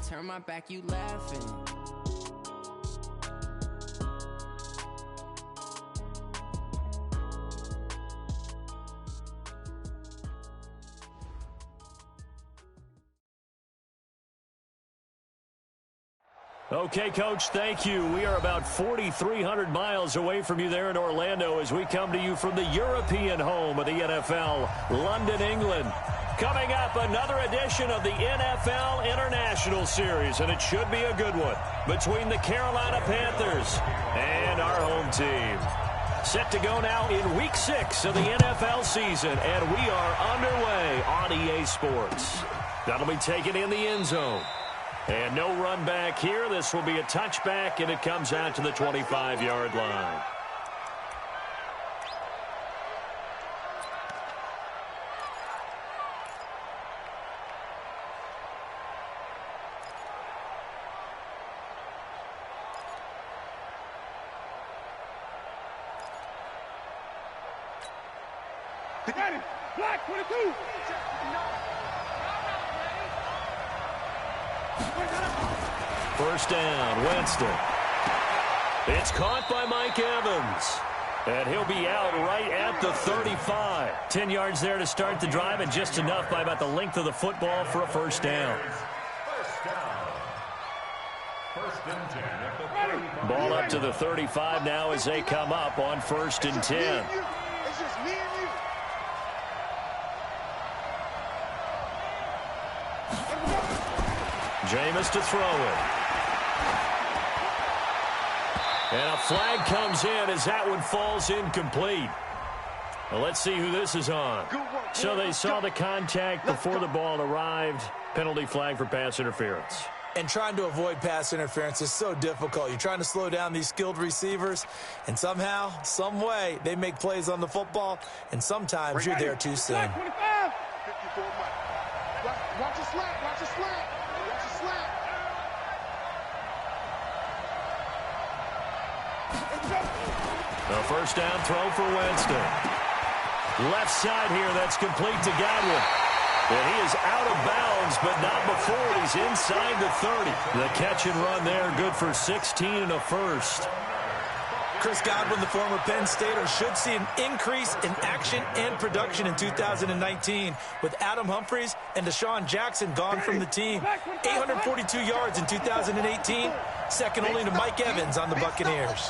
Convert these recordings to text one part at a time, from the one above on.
turn my back, you laughing. Okay, Coach, thank you. We are about 4,300 miles away from you there in Orlando as we come to you from the European home of the NFL, London, England. Coming up, another edition of the NFL International Series, and it should be a good one, between the Carolina Panthers and our home team. Set to go now in Week 6 of the NFL season, and we are underway on EA Sports. That'll be taken in the end zone. And no run back here. This will be a touchback, and it comes out to the 25-yard line. Black 22. First down, Winston. It's caught by Mike Evans. And he'll be out right at the 35. 10 yards there to start the drive, and just enough by about the length of the football for a first down. Ball up to the 35 now as they come up on 1st and 10. Jameis to throw it. And a flag comes in as that one falls incomplete. Well, let's see who this is on. So they saw the contact before the ball arrived. Penalty flag for pass interference. And trying to avoid pass interference is so difficult. You're trying to slow down these skilled receivers, and somehow, some way, they make plays on the football, and sometimes you're there too soon. Watch a slant, watch a slant. The first down throw for Winston. Left side here, that's complete to Godwin. And he is out of bounds, but not before he's inside the 30. The catch and run there, good for 16 and a first. Chris Godwin, the former Penn Stater, should see an increase in action and production in 2019 with Adam Humphries and Deshaun Jackson gone from the team. 842 yards in 2018, second only to Mike Evans on the Buccaneers.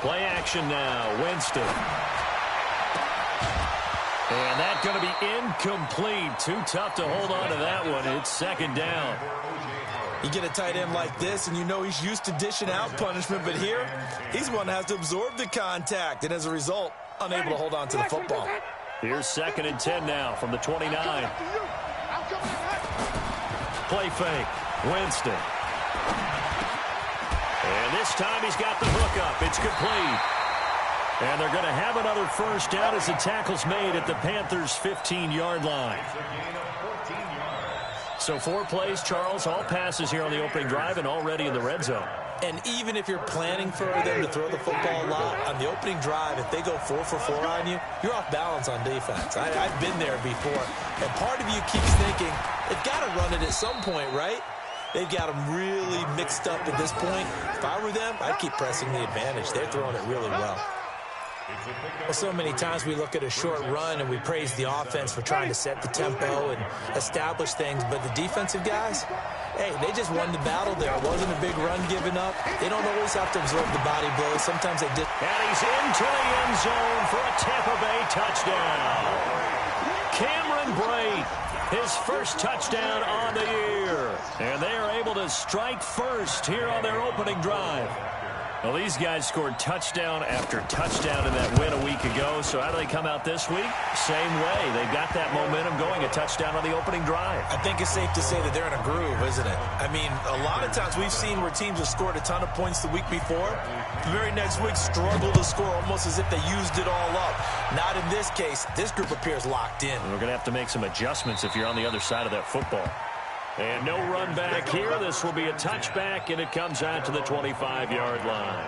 Play action now, Winston. And that's going to be incomplete. Too tough to hold on to that one. It's second down. You get a tight end like this, and you know he's used to dishing out punishment, but here, he's one that has to absorb the contact, and as a result, unable to hold on to the football. Here's 2nd and 10 now from the 29. Play fake, Winston. And this time he's got the hook up. It's complete. And they're going to have another first down as the tackle's made at the Panthers' 15-yard line. So 4 plays, Charles, all passes here on the opening drive and already in the red zone. And even if you're planning for them to throw the football a lot, on the opening drive, if they go 4 for 4 on you, you're off balance on defense. I've been there before. And part of you keeps thinking, they've got to run it at some point, right? They've got them really mixed up at this point. If I were them, I'd keep pressing the advantage. They're throwing it really well. Well, so many times we look at a short run and we praise the offense for trying to set the tempo and establish things, but the defensive guys, hey, they just won the battle there. It wasn't a big run given up. They don't always have to absorb the body blows. Sometimes they did. And he's into the end zone for a Tampa Bay touchdown. Cameron Brate, his first touchdown on the year. And they are able to strike first here on their opening drive. Well, these guys scored touchdown after touchdown in that win a week ago. So how do they come out this week? Same way. They've got that momentum going, a touchdown on the opening drive. I think it's safe to say that they're in a groove, isn't it? I mean, a lot of times we've seen where teams have scored a ton of points the week before. The very next week struggle to score almost as if they used it all up. Not in this case. This group appears locked in. And we're going to have to make some adjustments if you're on the other side of that football. And no run back here. This will be a touchback, and it comes out to the 25-yard line.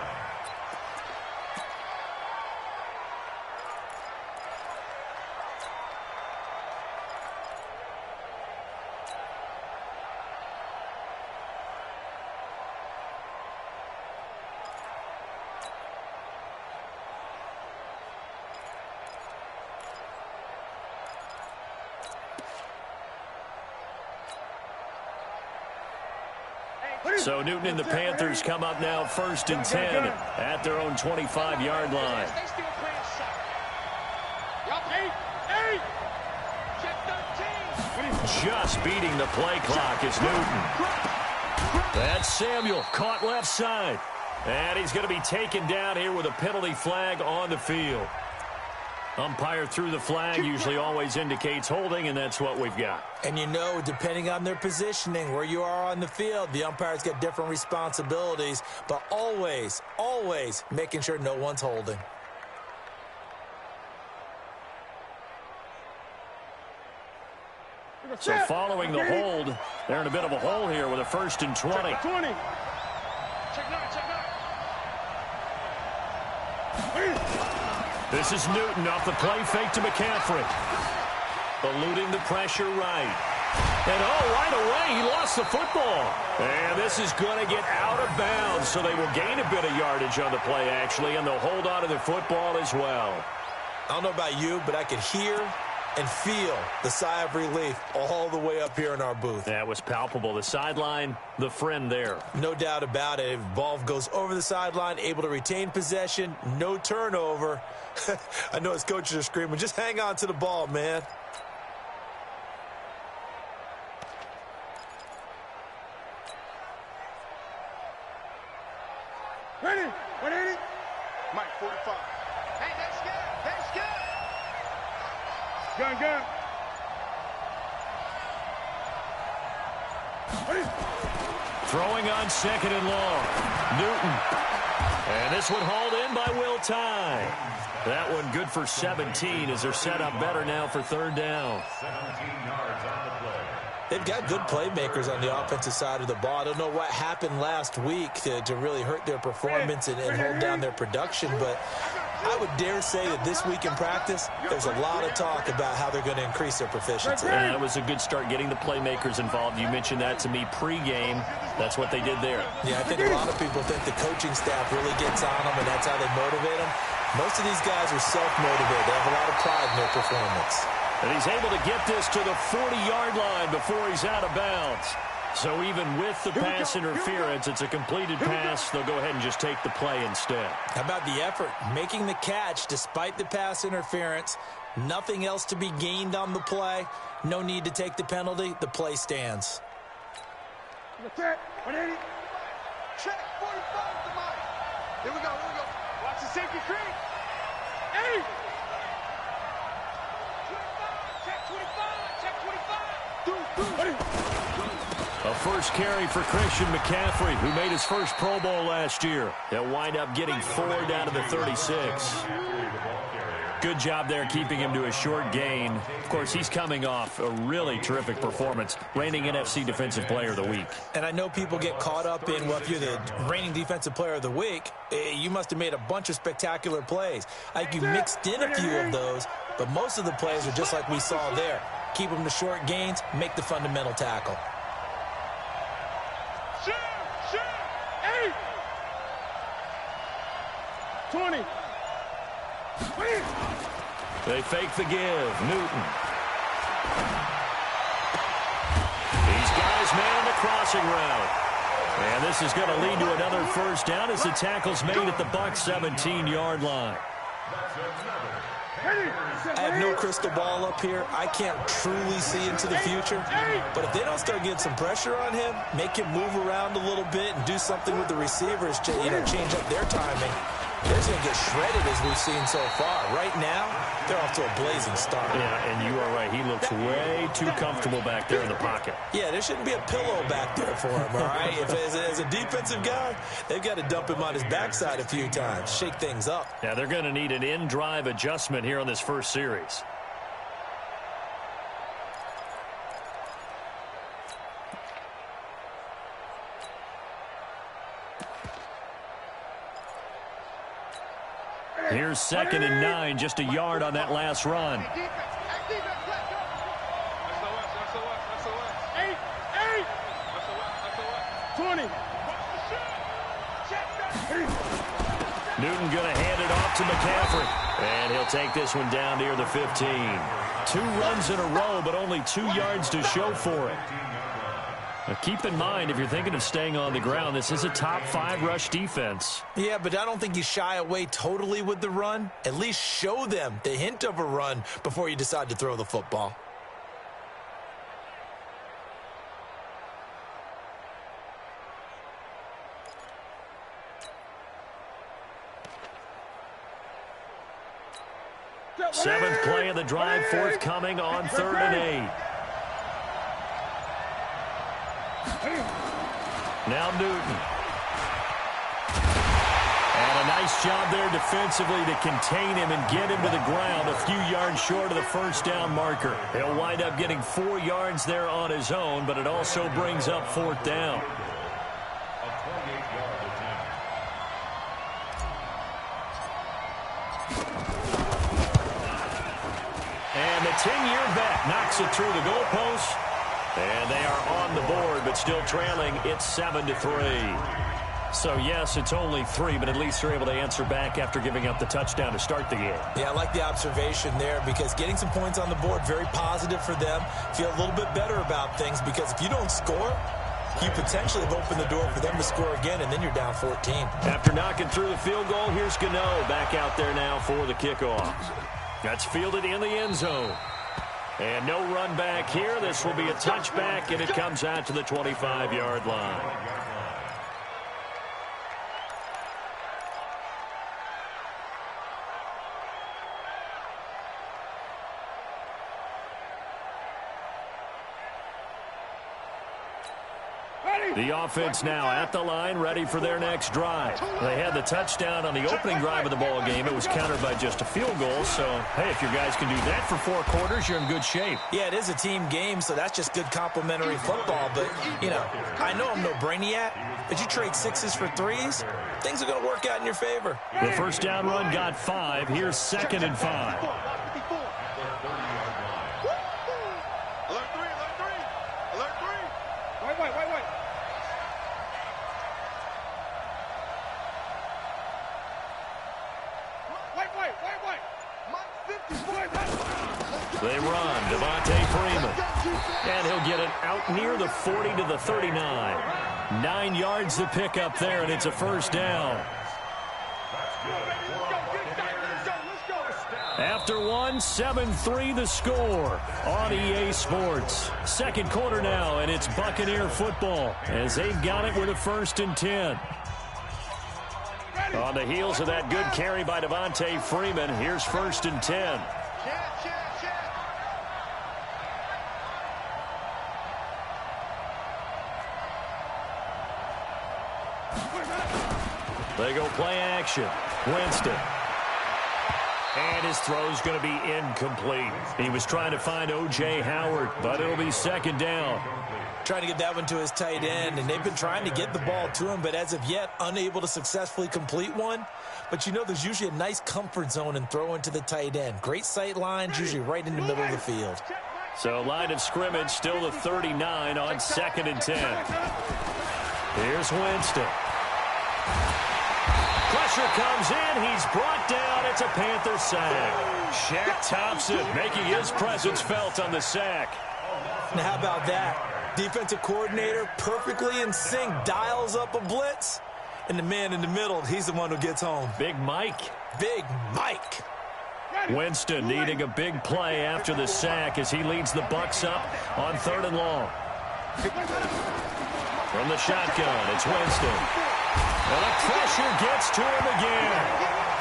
So Newton and the Panthers come up now 1st and 10 at their own 25-yard line. Just beating the play clock is Newton. That's Samuel, caught left side. And he's going to be taken down here with a penalty flag on the field. Umpire threw the flag, usually always indicates holding, and that's what we've got. And you know, depending on their positioning, where you are on the field, the umpires get different responsibilities, but always, always making sure no one's holding. So following the hold, they're in a bit of a hole here with a 1st and 20. Check 9, check 9. This is Newton off the play fake to McCaffrey. Eluding the pressure right. And right away, he lost the football. And this is going to get out of bounds, so they will gain a bit of yardage on the play, actually, and they'll hold on to the football as well. I don't know about you, but I could hear and feel the sigh of relief all the way up here in our booth. That was palpable. The sideline, the friend there. No doubt about it. If ball goes over the sideline, able to retain possession, no turnover. I know his coaches are screaming, just hang on to the ball, man. Ready? 180? Mike, 45. Hey, that's good. That's good. Gun. Ready? Throwing on 2nd and long. Newton. And this one hauled in by Will Tye. That one good for 17 as they're set up better now for 3rd down. 17 yards on the play. They've got good playmakers on the offensive side of the ball. I don't know what happened last week to really hurt their performance and hold down their production, but I would dare say that this week in practice, there's a lot of talk about how they're going to increase their proficiency. And that was a good start getting the playmakers involved. You mentioned that to me pregame. That's what they did there. Yeah, I think a lot of people think the coaching staff really gets on them, and that's how they motivate them. Most of these guys are self-motivated. They have a lot of pride in their performance. And he's able to get this to the 40-yard line before he's out of bounds. So even with the pass interference, it's a completed pass. They'll go ahead and just take the play instead. How about the effort? Making the catch despite the pass interference. Nothing else to be gained on the play. No need to take the penalty. The play stands. Check. 180. Check. 45 to Mike. Here we go. Watch the safety screen. 8. A first carry for Christian McCaffrey, who made his first Pro Bowl last year. They'll wind up getting 4 down to the 36. Good job there keeping him to a short gain. Of course, he's coming off a really terrific performance, reigning NFC Defensive Player of the Week. And I know people get caught up in, well, if you're the reigning Defensive Player of the Week, you must have made a bunch of spectacular plays. I think you mixed in a few of those, but most of the plays are just like we saw there. Keep them to short gains, make the fundamental tackle. Shoot! 8. 20. They fake the give. Newton. He's got his man on the crossing route. And this is going to lead to another first down as the tackle's made at the Bucs 17-yard line. I have no crystal ball up here. I can't truly see into the future. But if they don't start getting some pressure on him, make him move around a little bit and do something with the receivers to, change up their timing, they're going to get shredded as we've seen so far. Right now, they're off to a blazing start. Yeah, and you are right. He looks way too comfortable back there in the pocket. Yeah, there shouldn't be a pillow back there for him, all right? As a defensive guy, they've got to dump him on his backside a few times, shake things up. Yeah, they're going to need an in-drive adjustment here on this first series. Here's 2nd and 9, just a yard on that last run. 8. Newton going to hand it off to McCaffrey. And he'll take this one down near the 15. 2 runs in a row, but only 2 yards to show for it. Now keep in mind, if you're thinking of staying on the ground, this is a top 5 rush defense. Yeah, but I don't think you shy away totally with the run. At least show them the hint of a run before you decide to throw the football. Seventh play of the drive forthcoming on 3rd and 8. Now Newton. And a nice job there defensively to contain him and get him to the ground a few yards short of the first down marker. He'll wind up getting 4 yards there on his own, but it also brings up 4th down. And the 10-year vet knocks it through the goalpost. And they are on the board, but still trailing. It's 7-3. So, yes, it's only 3, but at least they're able to answer back after giving up the touchdown to start the game. Yeah, I like the observation there because getting some points on the board, very positive for them. Feel a little bit better about things because if you don't score, you potentially have opened the door for them to score again, and then you're down 14. After knocking through the field goal, here's Gano back out there now for the kickoff. That's fielded in the end zone. And no run back here. This will be a touchback, and it comes out to the 25-yard line. The offense now at the line, ready for their next drive. They had the touchdown on the opening drive of the ball game. It was countered by just a field goal. So, hey, if your guys can do that for 4 quarters, you're in good shape. Yeah, it is a team game, so that's just good complimentary football. But, you know, I know I'm no brainiac, but you trade 6s for 3s, things are going to work out in your favor. The first down run got 5. Here's 2nd and 5. They run, Devontae Freeman. And he'll get it out near the 40 to the 39. 9 yards to pick up there, and it's a first down. After 1, 7-3 the score on EA Sports. Second quarter now, and it's Buccaneer football as they've got it with a 1st and 10. On the heels of that good carry by Devontae Freeman, here's 1st and 10. They go play action. Winston. And his throw's going to be incomplete. He was trying to find O.J. Howard, but it'll be 2nd down. Trying to get that one to his tight end, and they've been trying to get the ball to him, but as of yet, unable to successfully complete one. But you know there's usually a nice comfort zone in throwing to the tight end. Great sight lines, usually right in the middle of the field. So line of scrimmage, still the 39 on 2nd and 10. Here's Winston. Pressure comes in. He's brought down. It's a Panther sack. Shaq Thompson making his presence felt on the sack. Now, how about that? Defensive coordinator perfectly in sync, dials up a blitz, and the man in the middle, he's the one who gets home. Big Mike. Big Mike. Winston needing a big play after the sack as he leads the Bucs up on 3rd and long. From the shotgun, it's Winston. And the pressure gets to him again.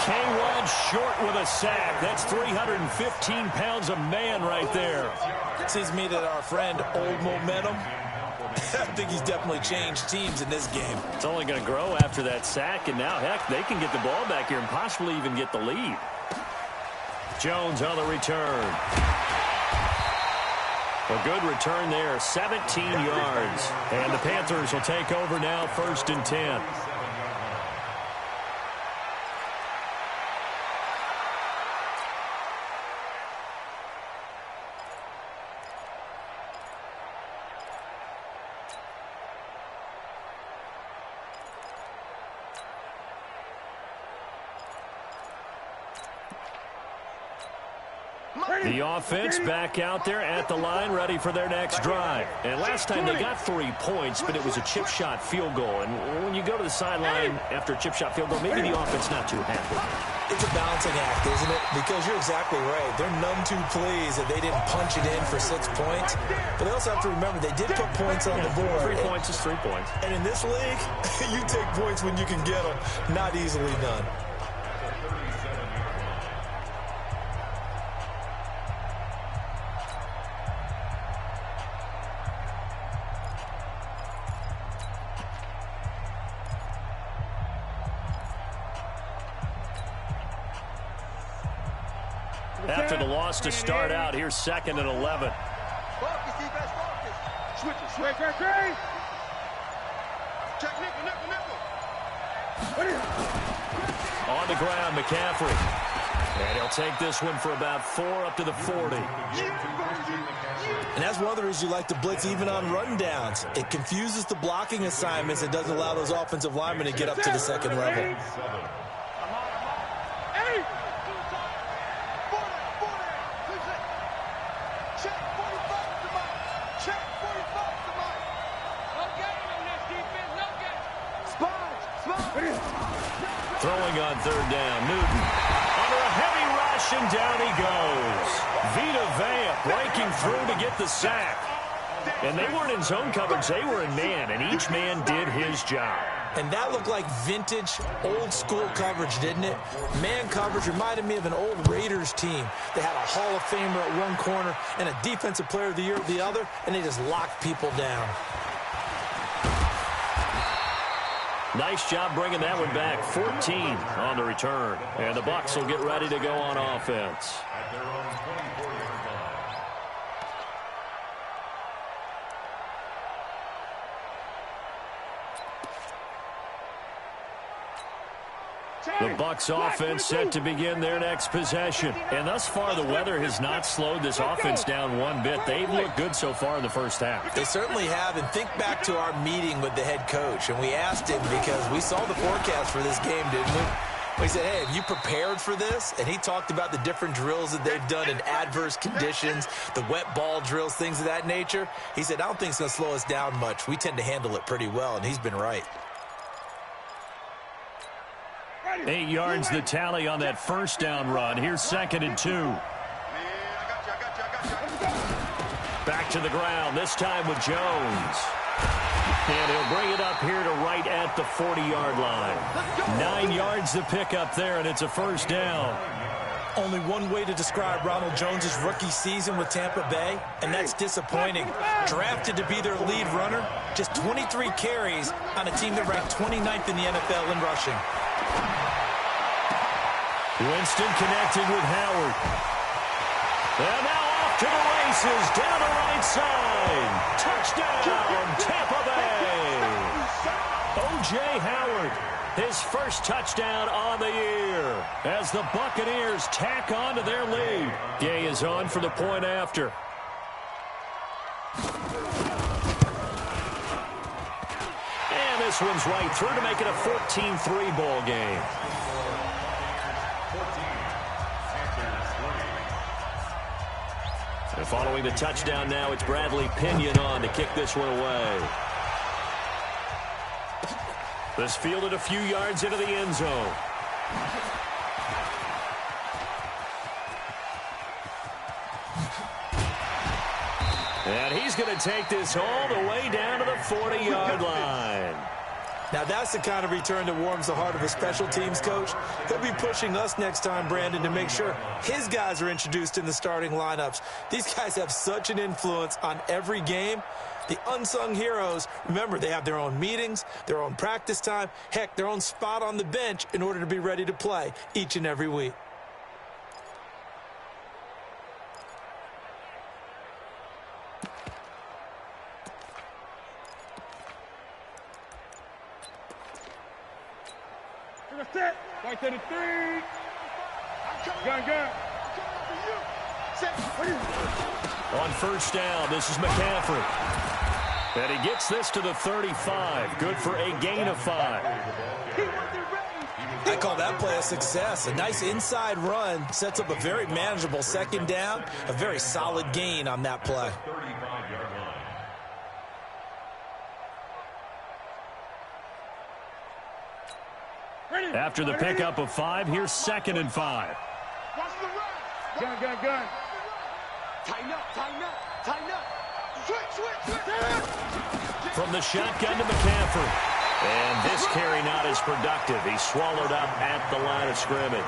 K-Rod short with a sack. That's 315 pounds of man right there. Seems to me that our friend, Old Momentum, I think he's definitely changed teams in this game. It's only going to grow after that sack, and now, heck, they can get the ball back here and possibly even get the lead. Jones on the return. A good return there, 17 yards. And the Panthers will take over now, 1st and 10. The offense back out there at the line, ready for their next drive. And last time they got 3 points, but it was a chip shot field goal. And when you go to the sideline after a chip shot field goal, maybe the offense not too happy. It's a balancing act, isn't it? Because you're exactly right. They're none too pleased that they didn't punch it in for 6 points. But they also have to remember they did put points on the board. 3 points is 3 points. And in this league, you take points when you can get them. Not easily done. After the loss to start out, here's 2nd and 11. Focus, defense, focus. Switch it, switch. Check nickel, nickel, nickel. On the ground, McCaffrey. And he'll take this one for about 4 up to the 40. And that's one of the reasons you like to blitz even on rundowns. It confuses the blocking assignments. It doesn't allow those offensive linemen to get up to the second level. Throwing on 3rd down, Newton. Under a heavy rush, and down he goes. Vita Vea breaking through to get the sack. And they weren't in zone coverage, they were in man, and each man did his job. And that looked like vintage, old-school coverage, didn't it? Man coverage reminded me of an old Raiders team. They had a Hall of Famer at one corner and a Defensive Player of the Year at the other, and they just locked people down. Nice job bringing that one back. 14 on the return. And the Bucs will get ready to go on offense. The Bucs offense set to begin their next possession. And thus far, the weather has not slowed this offense down one bit. They've looked good so far in the first half. They certainly have. And think back to our meeting with the head coach. And we asked him because we saw the forecast for this game, didn't we? We said, hey, have you prepared for this? And he talked about the different drills that they've done in adverse conditions, the wet ball drills, things of that nature. He said, I don't think it's going to slow us down much. We tend to handle it pretty well, and he's been right. 8 yards the tally on that first down run. Here's 2nd and 2. Back to the ground, this time with Jones. And he'll bring it up here to right at the 40-yard line. 9 yards to pick up there, and it's a first down. Only one way to describe Ronald Jones' rookie season with Tampa Bay, and that's disappointing. Drafted to be their lead runner, just 23 carries on a team that ranked 29th in the NFL in rushing. Winston connected with Howard. And now off to the races, down the right side. Touchdown, Tampa Bay. O.J. Howard, his first touchdown on the year as the Buccaneers tack on to their lead. Gay is on for the point after. And this one's right through to make it a 14-3 ball game. And following the touchdown now, it's Bradley Pinion on to kick this one away. This fielded a few yards into the end zone. And he's going to take this all the way down to the 40-yard line. Now, that's the kind of return that warms the heart of a special teams coach. He'll be pushing us next time, Brandon, to make sure his guys are introduced in the starting lineups. These guys have such an influence on every game. The unsung heroes, remember, they have their own meetings, their own practice time, heck, their own spot on the bench in order to be ready to play each and every week. Set. Right to the 3. Gun. On first down, this is McCaffrey. And he gets this to the 35. Good for a gain of 5. I call that play a success. A nice inside run sets up a very manageable second down, a very solid gain on that play. After the pickup of 5, here's 2nd and 5. Gun. Tighten up. Switch. From the shotgun to McCaffrey. And this carry not as productive. He's swallowed up at the line of scrimmage.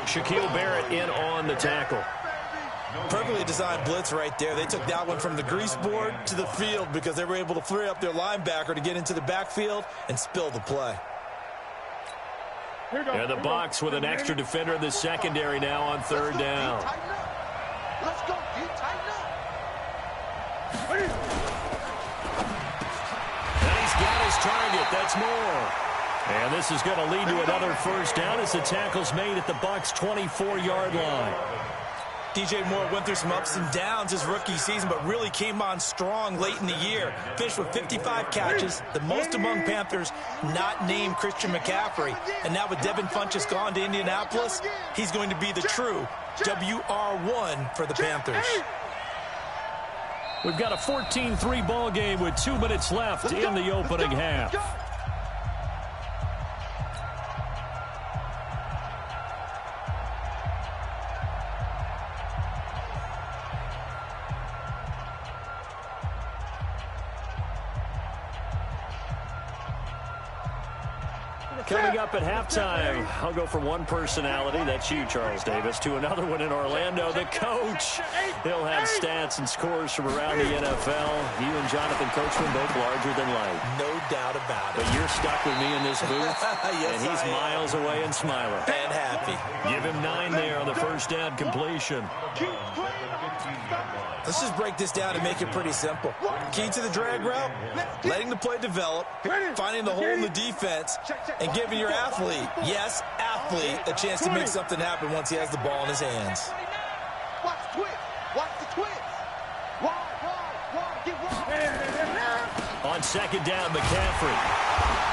Shaquille Barrett in on the tackle. Perfectly designed blitz right there. They took that one from the grease board to the field because they were able to free up their linebacker to get into the backfield and spill the play. And the Bucs with an extra defender in the secondary now on 3rd down. Let's go, D. Tighten up. And he's got his target. That's more. And this is going to lead to another first down as the tackle's made at the Bucs' 24-yard line. DJ Moore went through some ups and downs his rookie season, but really came on strong late in the year. Finished with 55 catches, the most among Panthers not named Christian McCaffrey. And now with Devin Funchess gone to Indianapolis, he's going to be the true WR1 for the Panthers. We've got a 14-3 ball game with 2 minutes left in the opening half. Coming up at halftime, I'll go from one personality, that's you, Charles Davis, to another one in Orlando, the coach. He'll have stats and scores from around the NFL. You and Jonathan Coachman both larger than life. No doubt about it. But you're stuck with me in this booth, yes, and he's miles away and smiling. And happy. Give him 9 there on the first down completion. Let's just break this down and make it pretty simple. Key to the drag route, letting the play develop, finding the hole in the defense, and giving your athlete, yes, athlete, a chance to make something happen once he has the ball in his hands. Watch the twist. Watch the twist. Wide. Get wide. On 2nd down, McCaffrey.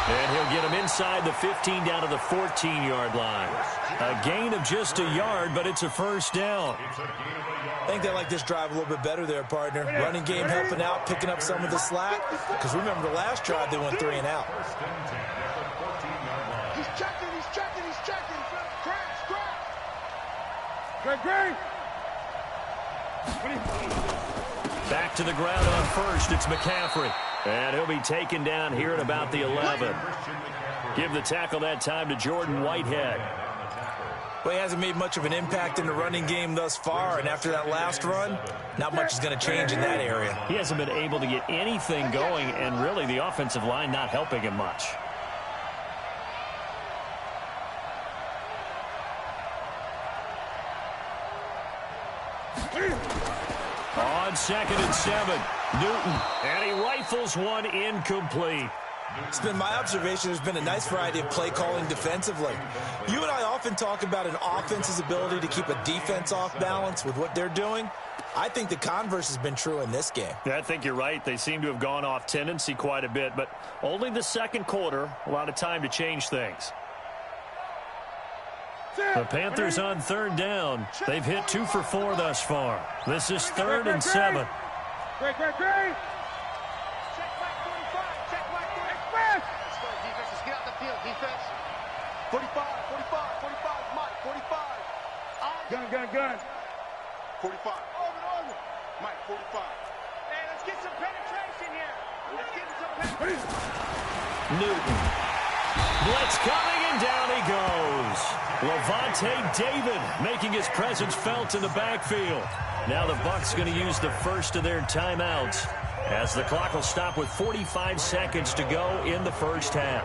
And he'll get him inside the 15 down to the 14-yard line. A gain of just a yard, but it's a first down. I think they like this drive a little bit better there, partner. Running game helping out, picking up some of the slack. Because remember, the last drive, they went 3 and out. He's checking. Great. Back to the ground on first. It's McCaffrey. And he'll be taken down here at about the 11. Give the tackle that time to Jordan Whitehead. Well, he hasn't made much of an impact in the running game thus far, and after that last run, not much is going to change in that area. He hasn't been able to get anything going, and really the offensive line not helping him much. On 2nd and 7, Newton, and he rifles one incomplete. It's been my observation there's been a nice variety of play calling defensively. You and I often talk about an offense's ability to keep a defense off balance with what they're doing. I think the converse has been true in this game. Yeah, I think you're right. They seem to have gone off tendency quite a bit, but only the second quarter, a lot of time to change things. The Panthers on 3rd down. They've hit 2 for 4 thus far. This is 3rd and 7. Great. Check back 45. Express. Defense, just get out the field. Defense. 45. Mike, 45. Gun. 45. Over. Mike, 45. Hey, let's get some penetration here. Newton. Blitz coming, and down he goes. Levante David making his presence felt in the backfield. Now the Bucs going to use the first of their timeouts as the clock will stop with 45 seconds to go in the first half.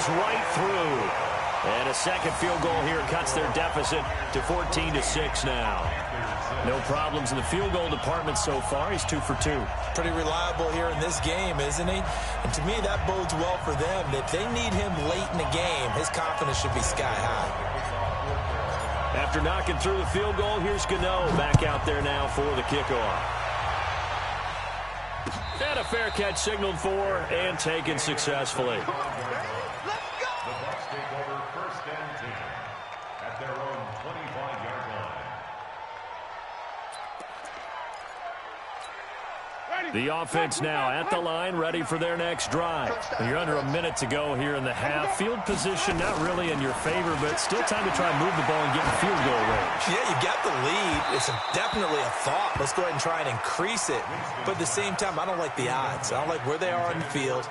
Right through. And a second field goal here cuts their deficit to 14-6 now. No problems in the field goal department so far. He's 2 for 2. Pretty reliable here in this game, isn't he? And to me, that bodes well for them. If they need him late in the game, his confidence should be sky high. After knocking through the field goal, here's Gano back out there now for the kickoff. And a fair catch signaled for and taken successfully. Let's go! The Bucs take over 1st and 10 at their own 25-yard line. The offense now at the line, ready for their next drive. You're under a minute to go here in the half. Field position not really in your favor, but still time to try and move the ball and get in field goal range. Yeah, you got the lead. It's definitely a thought. Let's go ahead and try and increase it. But at the same time, I don't like the odds. I don't like where they are on the field.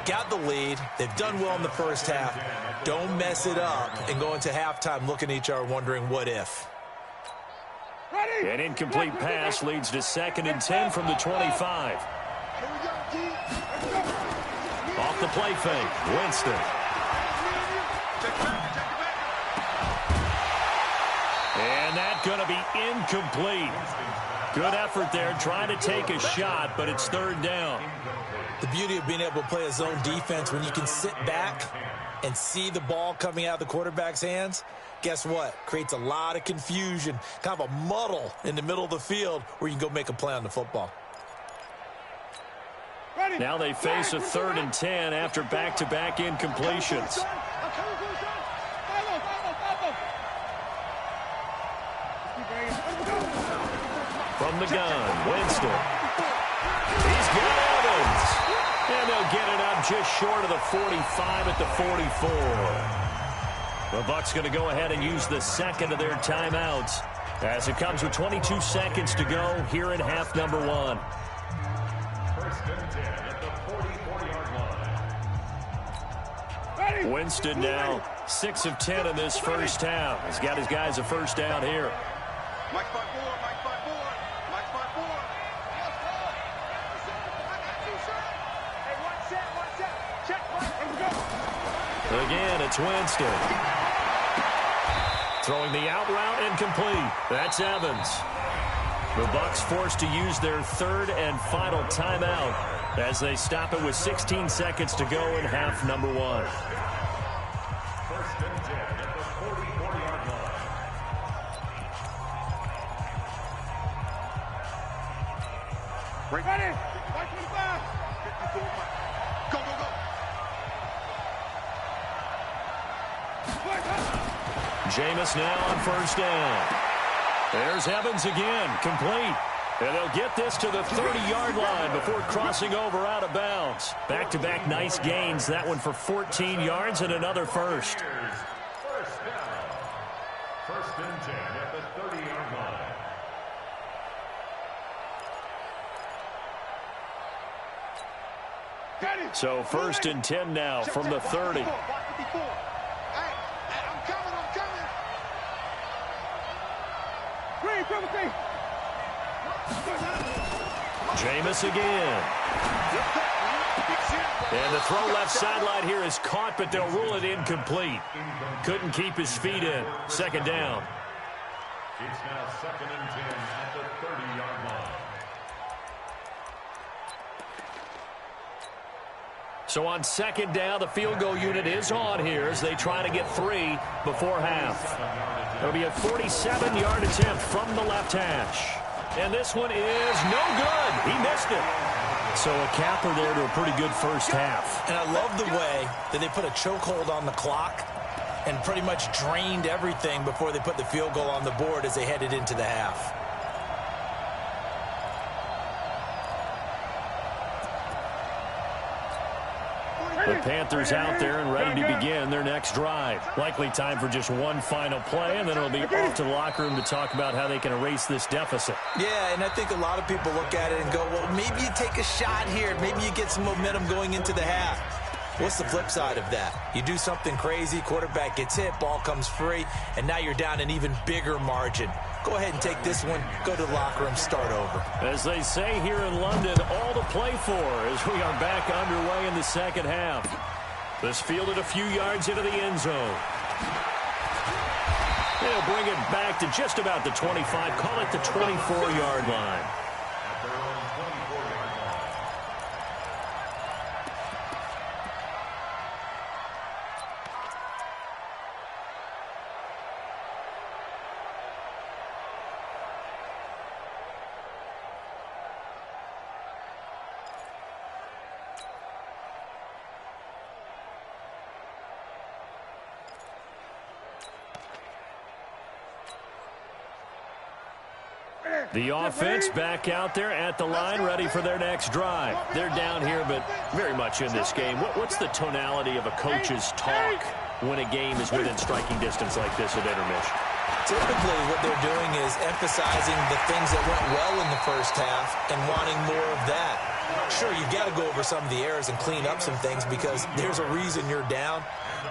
Got the lead. They've done well in the first half. Don't mess it up and go into halftime looking at each other wondering what if. An incomplete pass leads to 2nd and 10 from the 25. Off the play fake, Winston. And that's going to be incomplete. Good effort there, trying to take a shot, but it's 3rd down. The beauty of being able to play a zone defense when you can sit back and see the ball coming out of the quarterback's hands, guess what? Creates a lot of confusion, kind of a muddle in the middle of the field where you can go make a play on the football. Now they face a 3rd and 10 after back-to-back incompletions. From the gun, Winston. He's got Evans. And they'll get it up just short of the 45 at the 44. The Bucs going to go ahead and use the 2nd of their timeouts as it comes with 22 seconds to go here in half number 1. 1st and 10 at the 44-yard line. Winston now 6 of 10 in this first half. He's got his guys a first down here. Mike 5-4, Mike 5-4, Mike 5-4. Again, it's Winston. Throwing the out route incomplete. That's Evans. The Bucs forced to use their 3rd and final timeout as they stop it with 16 seconds to go in half number 1. 1st and 10 at the 44-yard line. Ready? 125. 54. Go, go, go. Jameis now on 1st down. There's Evans again, complete. And they'll get this to the 30-yard line before crossing over out of bounds. Back-to-back nice gains. That one for 14 yards and another first. 1st down. 1st and 10 at the 30-yard line. So 1st and 10 now from the 30. Jameis again. And the throw left sideline here is caught, but they'll rule it incomplete. Couldn't keep his feet in. 2nd down. It's now 2nd and 10 at the 30-yard line. So on 2nd down, the field goal unit is on here as they try to get 3 before half. It'll be a 47-yard attempt from the left hash. And this one is no good. He missed it. So a capper there to a pretty good first half. And I love the way that they put a chokehold on the clock and pretty much drained everything before they put the field goal on the board as they headed into the half. The Panthers out there and ready to begin their next drive. Likely time for just one final play, and then it'll be off to the locker room to talk about how they can erase this deficit. Yeah, and I think a lot of people look at it and go, well, maybe you take a shot here. Maybe you get some momentum going into the half. What's the flip side of that? You do something crazy, quarterback gets hit, ball comes free, and now you're down an even bigger margin. Go ahead and take this one, go to the locker room, start over. As they say here in London, all to play for as we are back underway in the second half. This fielded a few yards into the end zone. they'll bring it back to just about the 25. Call it the 24-yard line. At their own 24-yard line. The offense back out there at the line, ready for their next drive. They're down here, but very much in this game. What's the tonality of a coach's talk when a game is within striking distance like this at intermission? Typically, what they're doing is emphasizing the things that went well in the first half and wanting more of that. Sure, you've got to go over some of the errors and clean up some things because there's a reason you're down.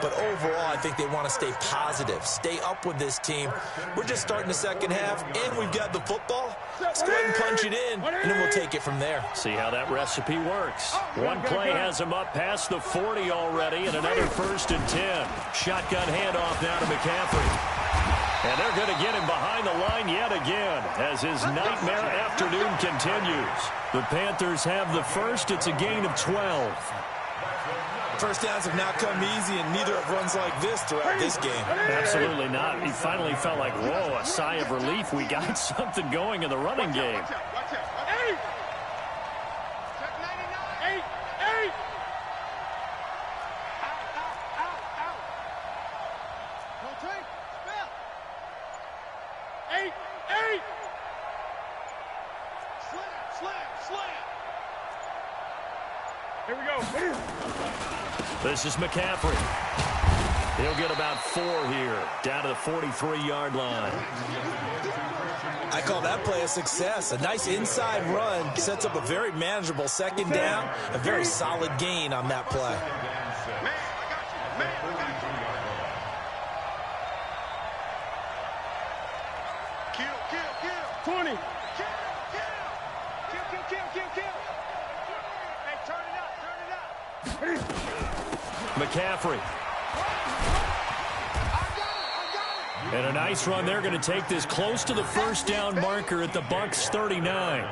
But overall, I think they want to stay positive, stay up with this team. We're just starting the second half, and we've got the football. Let's go ahead and punch it in, and then we'll take it from there. See how that recipe works. One play has them up past the 40 already, and another 1st and 10. Shotgun handoff now to McCaffrey. And they're going to get him behind the line yet again as his nightmare afternoon continues. The Panthers have the first. It's a gain of 12. First downs have not come easy, and neither have runs like this throughout this game. Absolutely not. He finally felt like, whoa, a sigh of relief. We got something going in the running game. Watch out. 8. Check 99. 8. Out. Don't take. Spell. 8. Slam. Here we go. This is McCaffrey. He'll get about 4 here, down to the 43-yard line. I call that play a success. A nice inside run sets up a very manageable second down, a very solid gain on that play. Man, I got you. 20. Kill. Hey, turn it up. McCaffrey. And a nice run. They're going to take this close to the first down marker at the Bucs 39.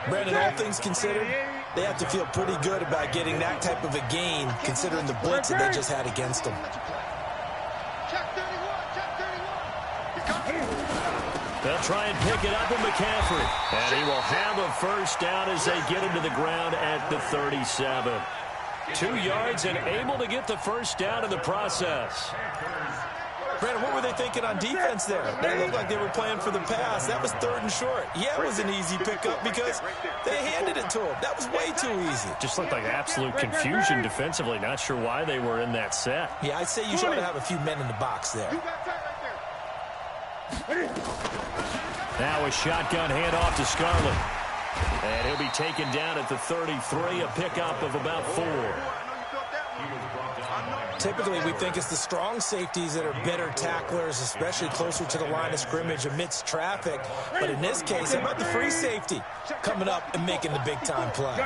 Brandon, all things considered, they have to feel pretty good about getting that type of a gain, considering the blitz that they just had against them. They'll try and pick it up with McCaffrey. And he will have a first down as they get him to the ground at the 37. 2 yards and able to get the first down in the process. Brandon, what were they thinking on defense there? They looked like they were playing for the pass. That was 3rd and short. Yeah, it was an easy pickup because they handed it to him. That was way too easy. Just looked like absolute confusion defensively. Not sure why they were in that set. Yeah, I'd say you should have a few men in the box there. Now a shotgun handoff to Scarlett. And he'll be taken down at the 33, a pickup of about 4. Typically, we think it's the strong safeties that are better tacklers, especially closer to the line of scrimmage amidst traffic. But in this case, how about the free safety coming up and making the big-time play?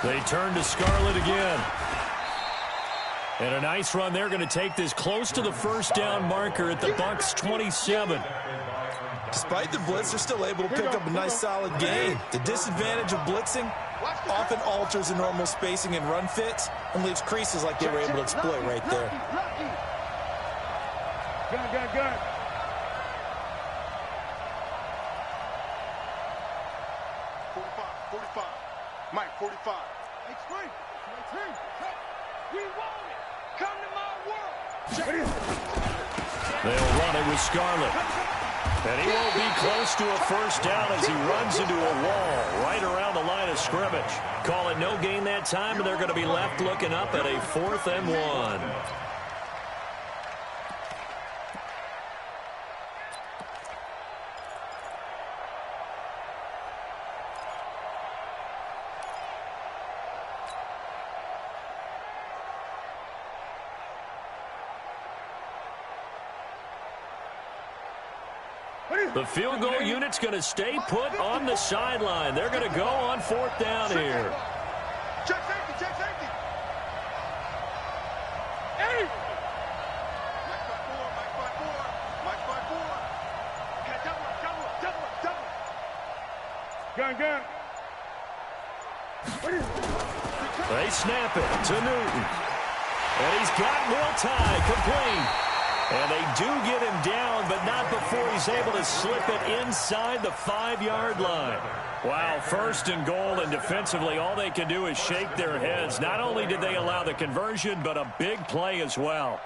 They turn to Scarlett again. And a nice run. They're going to take this close to the first down marker at the Bucs 27. Despite the blitz, they're still able to pick up a nice solid gain. The disadvantage of blitzing often alters the normal spacing and run fits and leaves creases like they were able to exploit right there. Gun. 45. Mike, 45. Hey, Spring. We want it. Come to my world. They'll run it with Scarlett. And he won't be close to a first down as he runs into a wall right around the line of scrimmage. Call it no gain that time, and they're going to be left looking up at a 4th and 1. The field goal unit's going to stay put on the sideline. They're going to go on 4th down here. Check gun. They snap it to Newton. And he's got Will tie complete. And they do get him down, but not before he's able to slip it inside the 5-yard line. Wow, 1st and goal, and defensively all they can do is shake their heads. Not only did they allow the conversion, but a big play as well.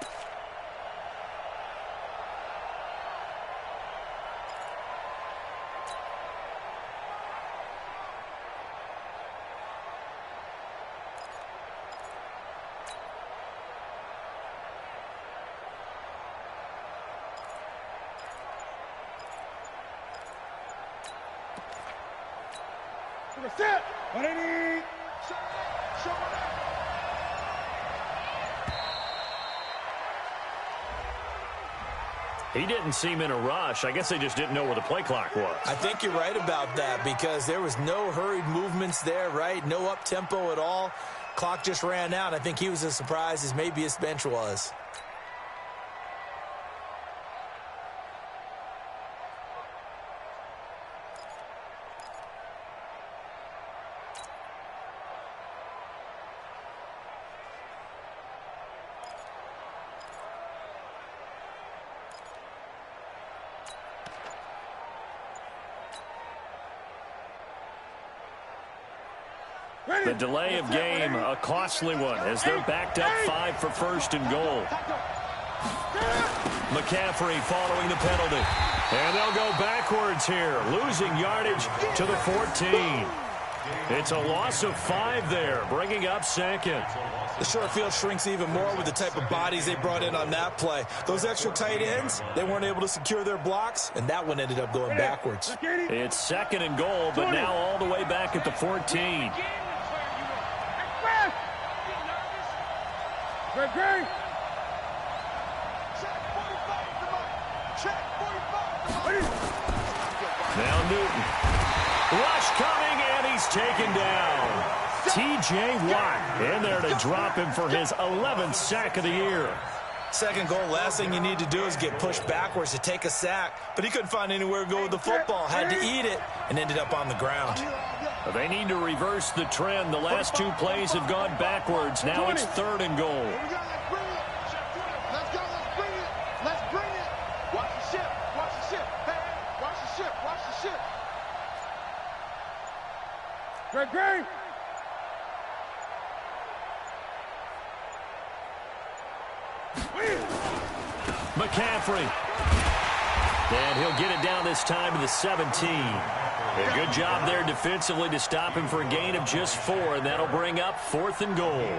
Set. 180. Show it. He didn't seem in a rush. I guess they just didn't know where the play clock was. I think you're right about that because there was no hurried movements there, right? No up-tempo at all. Clock just ran out. I think he was as surprised as maybe his bench was. The delay of game, a costly one, as they're backed up 5 for 1st and goal. McCaffrey following the penalty. And they'll go backwards here, losing yardage to the 14. It's a loss of 5 there, bringing up 2nd. The short field shrinks even more with the type of bodies they brought in on that play. Those extra tight ends, they weren't able to secure their blocks, and that one ended up going backwards. It's 2nd and goal, but now all the way back at the 14. Great. Now Newton. Rush coming, and he's taken down. T.J. Watt in there to drop him for his 11th sack of the year. 2nd goal, last thing you need to do is get pushed backwards to take a sack. But he couldn't find anywhere to go with the football. Had to eat it and ended up on the ground. They need to reverse the trend. The last 2 plays have gone backwards. Now it's 3rd and goal. Let's go. Let's bring it. Watch the ship. Hey, watch the ship. Great. McCaffrey. And he'll get it down this time to the 17. A good job there defensively to stop him for a gain of just 4, and that'll bring up 4th and goal.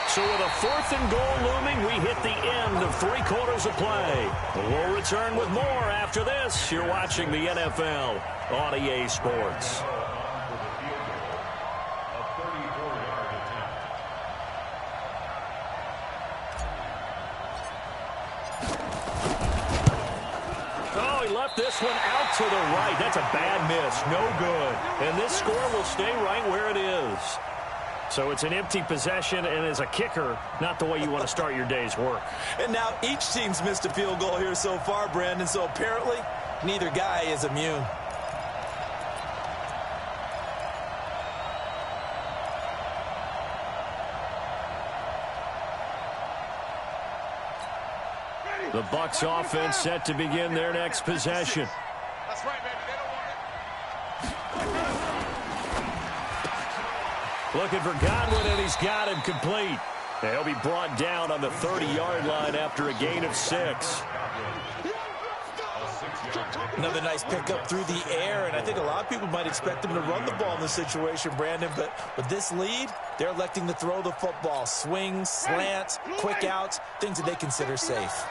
So with a 4th and goal looming, we hit the end of 3 quarters of play. We'll return with more after this. You're watching the NFL on EA Sports. This one out to the right. That's a bad miss. No good. And this score will stay right where it is. So it's an empty possession, and as a kicker, not the way you want to start your day's work. And now each team's missed a field goal here so far, Brandon, so apparently neither guy is immune. The Bucs offense set to begin their next possession. That's right, baby. They don't want it. Looking for Godwin, and he's got him complete. And he'll be brought down on the 30-yard line after a gain of 6. Another nice pickup through the air, and I think a lot of people might expect him to run the ball in this situation, Brandon, but with this lead, they're electing to throw the football. Swings, slants, quick outs, things that they consider safe.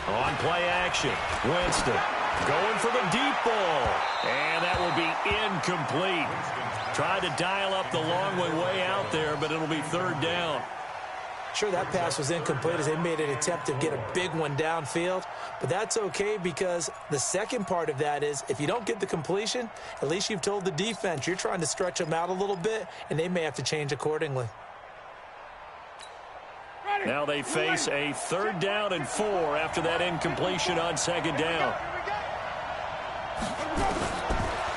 On play action, Winston going for the deep ball, and that will be incomplete. Tried to dial up the long way out there, but it'll be 3rd down. Sure, that pass was incomplete as they made an attempt to get a big one downfield, but that's okay because the second part of that is if you don't get the completion, at least you've told the defense you're trying to stretch them out a little bit, and they may have to change accordingly. Now they face a 3rd down and 4 after that incompletion on 2nd down.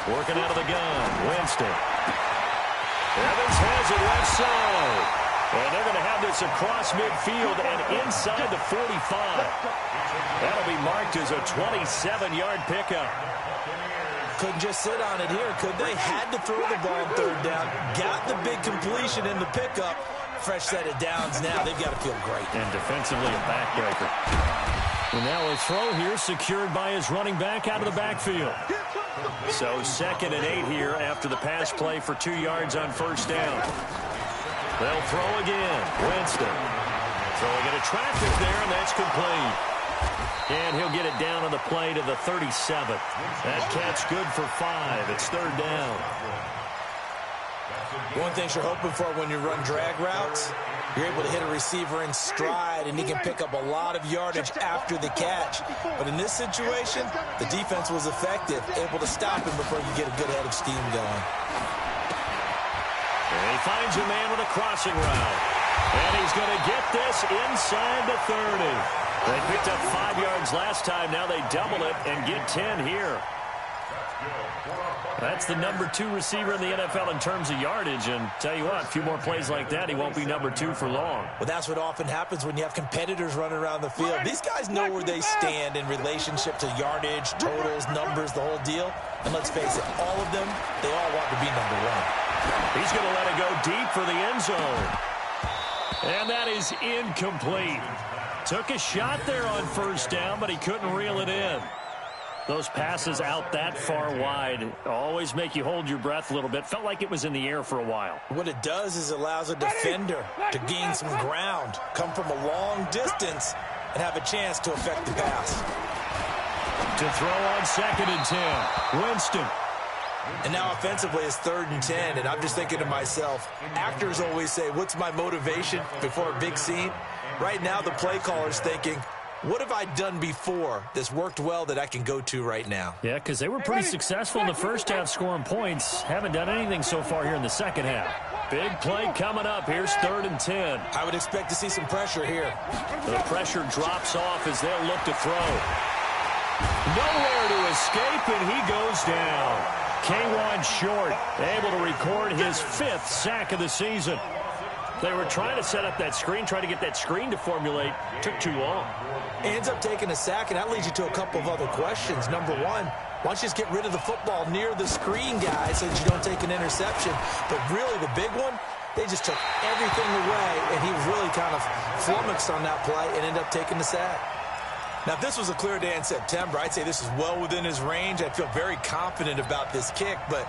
Working out of the gun, Winston. Evans has it left side. And they're going to have this across midfield and inside the 45. That'll be marked as a 27-yard pickup. Couldn't just sit on it here, could they? Had to throw the ball on 3rd down. Got the big completion in the pickup. Fresh set of downs now. They've got to feel great. And defensively a backbreaker. And now a throw here secured by his running back out of the backfield. So 2nd and 8 here after the pass play for 2 yards on 1st down. They'll throw again. Winston throwing it a traffic there, and that's complete. And he'll get it down on the play to the 37. That catch good for 5. It's 3rd down. One thing you're hoping for when you run drag routes, you're able to hit a receiver in stride, and he can pick up a lot of yardage after the catch. But in this situation, the defense was effective, able to stop him before you get a good head of steam going. And he finds a man with a crossing route. And he's going to get this inside the 30. They picked up 5 yards last time. Now they double it and get 10 here. That's the number 2 receiver in the NFL in terms of yardage. And tell you what, a few more plays like that, he won't be number 2 for long. Well, that's what often happens when you have competitors running around the field. These guys know where they stand in relationship to yardage, totals, numbers, the whole deal. And let's face it, all of them, they all want to be number 1. He's going to let it go deep for the end zone. And that is incomplete. Took a shot there on 1st down, but he couldn't reel it in. Those passes out that far wide always make you hold your breath a little bit. Felt like it was in the air for a while. What it does is it allows a defender to gain some ground, come from a long distance, and have a chance to affect the pass. To throw on 2nd and 10. Winston. And now offensively it's 3rd and 10, and I'm just thinking to myself, actors always say, what's my motivation before a big scene? Right now the play caller's thinking, what have I done before that's worked well that I can go to right now? Yeah, because they were pretty successful in the first half scoring points. Haven't done anything so far here in the second half. Big play coming up. Here's 3rd and 10. I would expect to see some pressure here. The pressure drops off as they'll look to throw. Nowhere to escape, and he goes down. K1 Short, able to record his 5th sack of the season. They were trying to set up that screen, trying to get that screen to formulate. Took too long. Ends up taking a sack, and that leads you to a couple of other questions. Number 1, why don't you just get rid of the football near the screen guy so that you don't take an interception? But really, the big one, they just took everything away, and he was really kind of flummoxed on that play and ended up taking the sack. Now, if this was a clear day in September, I'd say this is well within his range. I feel very confident about this kick, but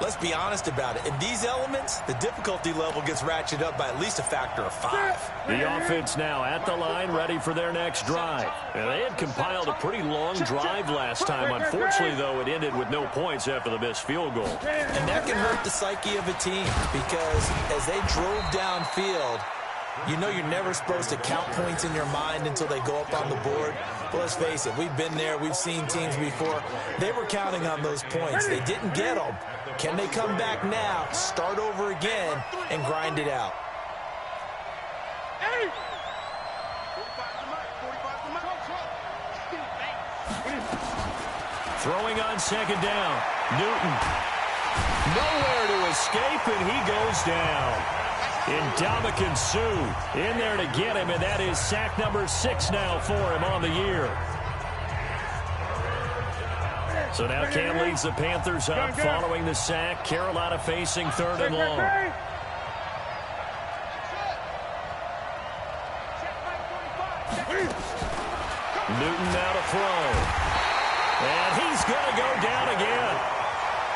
let's be honest about it. In these elements, the difficulty level gets ratcheted up by at least a factor of 5. The offense now at the line, ready for their next drive. And they had compiled a pretty long drive last time. Unfortunately, though, it ended with no points after the missed field goal. And that can hurt the psyche of a team because as they drove downfield, you know you're never supposed to count points in your mind until they go up on the board. But let's face it, we've been there. We've seen teams before. They were counting on those points. They didn't get them. Can they come back now, start over again, and grind it out? Throwing on 2nd down. Newton. Nowhere to escape, and he goes down. Ndamukong Suh in there to get him, and that is sack number 6 now for him on the year. So now Cam leads the Panthers up following the sack. Carolina facing 3rd and long. Newton now to throw. And he's going to go down again.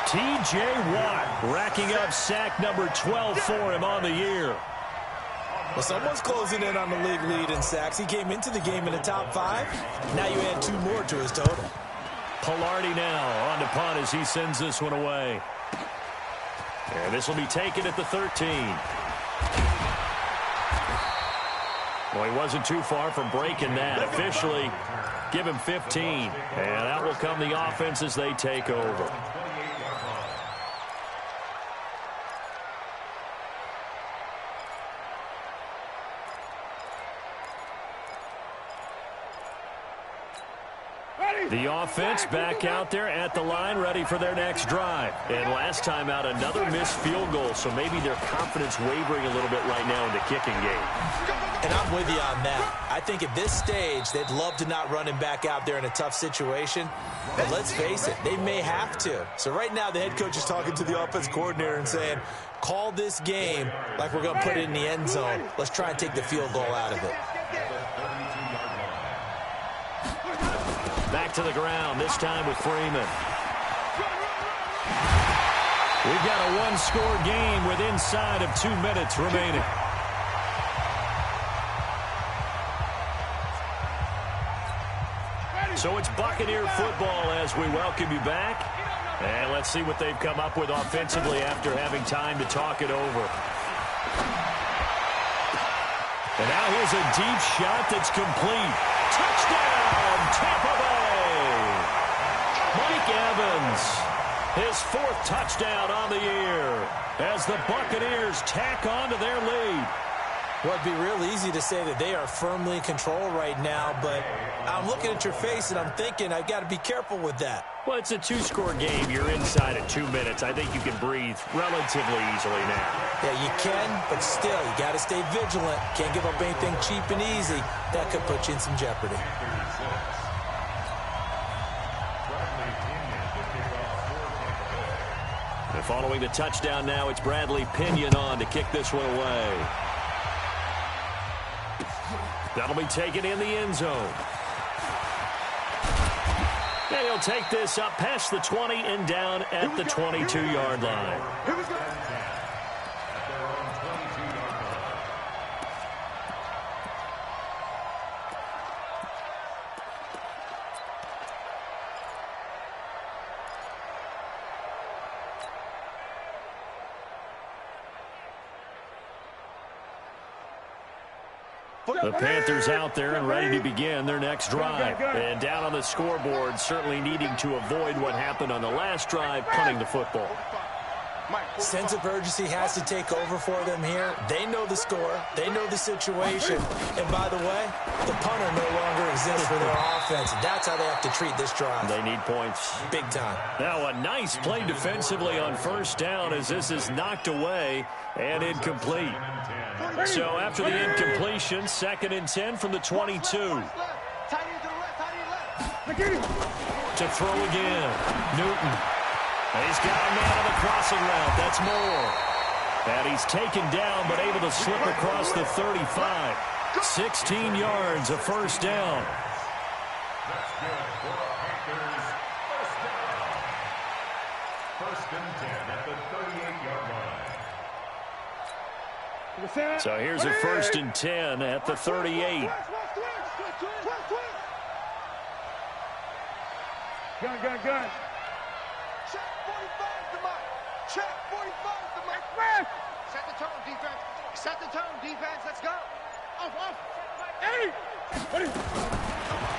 T.J. Watt racking up sack number 12 for him on the year. Well, someone's closing in on the league lead in sacks. He came into the game in the top 5. Now you add 2 more to his total. Pilardi now on to punt as he sends this one away. And this will be taken at the 13. Well, he wasn't too far from breaking that. Officially, give him 15. And out will come the offense as they take over. The offense back out there at the line, ready for their next drive. And last time out, another missed field goal, so maybe their confidence wavering a little bit right now in the kicking game. And I'm with you on that. I think at this stage, they'd love to not run him back out there in a tough situation. But let's face it, they may have to. So right now, the head coach is talking to the offense coordinator and saying, call this game like we're going to put it in the end zone. Let's try and take the field goal out of it. Back to the ground, this time with Freeman. We've got a one-score game with inside of 2 minutes remaining. So it's Buccaneer football as we welcome you back. And let's see what they've come up with offensively after having time to talk it over. And now here's a deep shot that's complete. Touchdown, Tampa Bay! Mike Evans, his 4th touchdown on the year as the Buccaneers tack on to their lead. Well, it'd be real easy to say that they are firmly in control right now, but I'm looking at your face and I'm thinking I've got to be careful with that. Well, it's a 2-score game. You're inside of 2 minutes. I think you can breathe relatively easily now. Yeah, you can, but still, you got to stay vigilant. Can't give up anything cheap and easy. That could put you in some jeopardy. And following the touchdown now, it's Bradley Pinion on to kick this one away. That'll be taken in the end zone. And he'll take this up past the 20 and down at the 22-yard line. Here we go. The Panthers out there and ready to begin their next drive. And down on the scoreboard, certainly needing to avoid what happened on the last drive, punting the football. Sense of urgency has to take over for them here. They know the score. They know the situation. And by the way, the punter no longer exists for their offense. That's how they have to treat this drive. They need points. Big time. Now a nice play defensively on first down as this is knocked away and incomplete. So after the incompletion, 2nd and 10 from the 22. To throw again. Newton. He's got a man on the crossing route. That's Moore. And he's taken down but able to slip across the 35. 16 yards, a first down. That's good for Panthers. First and 10 at the 38-yard line. So here's a 1st and 10 at the 38. Gun. Check 45 to Mike. Check 45 to Mike. Set the tone, defense. Set the tone, defense. Let's go. Off. Hey!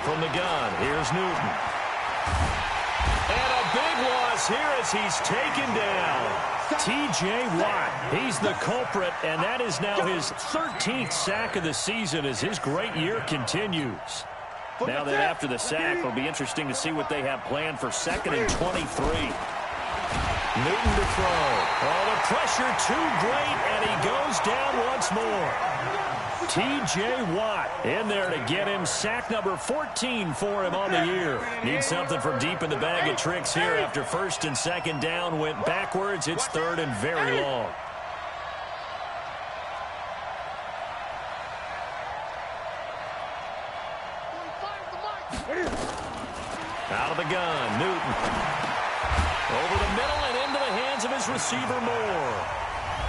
From the gun, here's Newton. And a big loss here as he's taken down. T.J. Watt, he's the culprit, and that is now his 13th sack of the season as his great year continues. Now that after the sack, it'll be interesting to see what they have planned for 2nd and 23. Newton to throw. Oh, the pressure too great, and he goes down once more. T.J. Watt in there to get him sack number 14 for him on the year. Needs something from deep in the bag of tricks here after 1st and 2nd down went backwards. It's 3rd and very long. Out of the gun, Newton. Over the middle and into the hands of his receiver, Moore.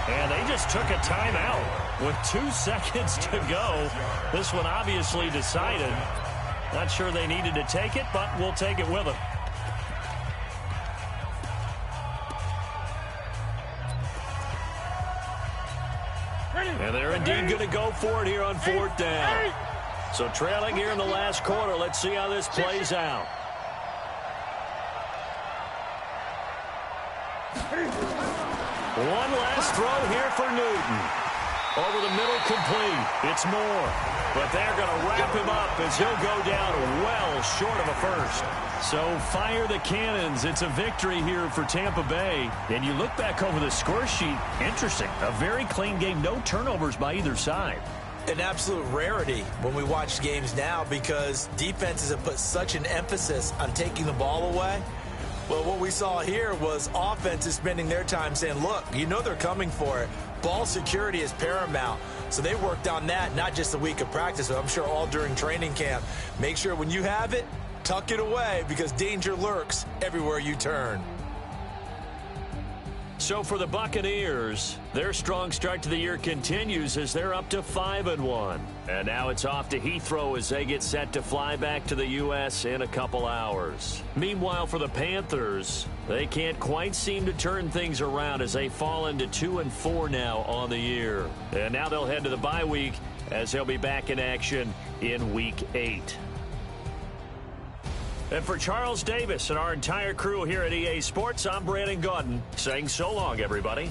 And they just took a timeout with 2 seconds to go. This one obviously decided. Not sure they needed to take it, but we'll take it with them. And they're indeed going to go for it here on 4th down. So trailing here in the last quarter. Let's see how this plays out. One last throw here for Newton. Over the middle, complete. It's Moore. But they're going to wrap him up as he'll go down well short of a first. So fire the cannons. It's a victory here for Tampa Bay. And you look back over the score sheet, interesting. A very clean game, no turnovers by either side. An absolute rarity when we watch games now because defenses have put such an emphasis on taking the ball away. Well, what we saw here was offenses spending their time saying, look, you know they're coming for it. Ball security is paramount. So they worked on that, not just a week of practice, but I'm sure all during training camp. Make sure when you have it, tuck it away because danger lurks everywhere you turn. So for the Buccaneers, their strong start to the year continues as they're up to 5-1. And now it's off to Heathrow as they get set to fly back to the U.S. in a couple hours. Meanwhile, for the Panthers, they can't quite seem to turn things around as they fall into 2-4 now on the year. And now they'll head to the bye week as they'll be back in action in Week 8. And for Charles Davis and our entire crew here at EA Sports, I'm Brandon Gaudin saying so long, everybody.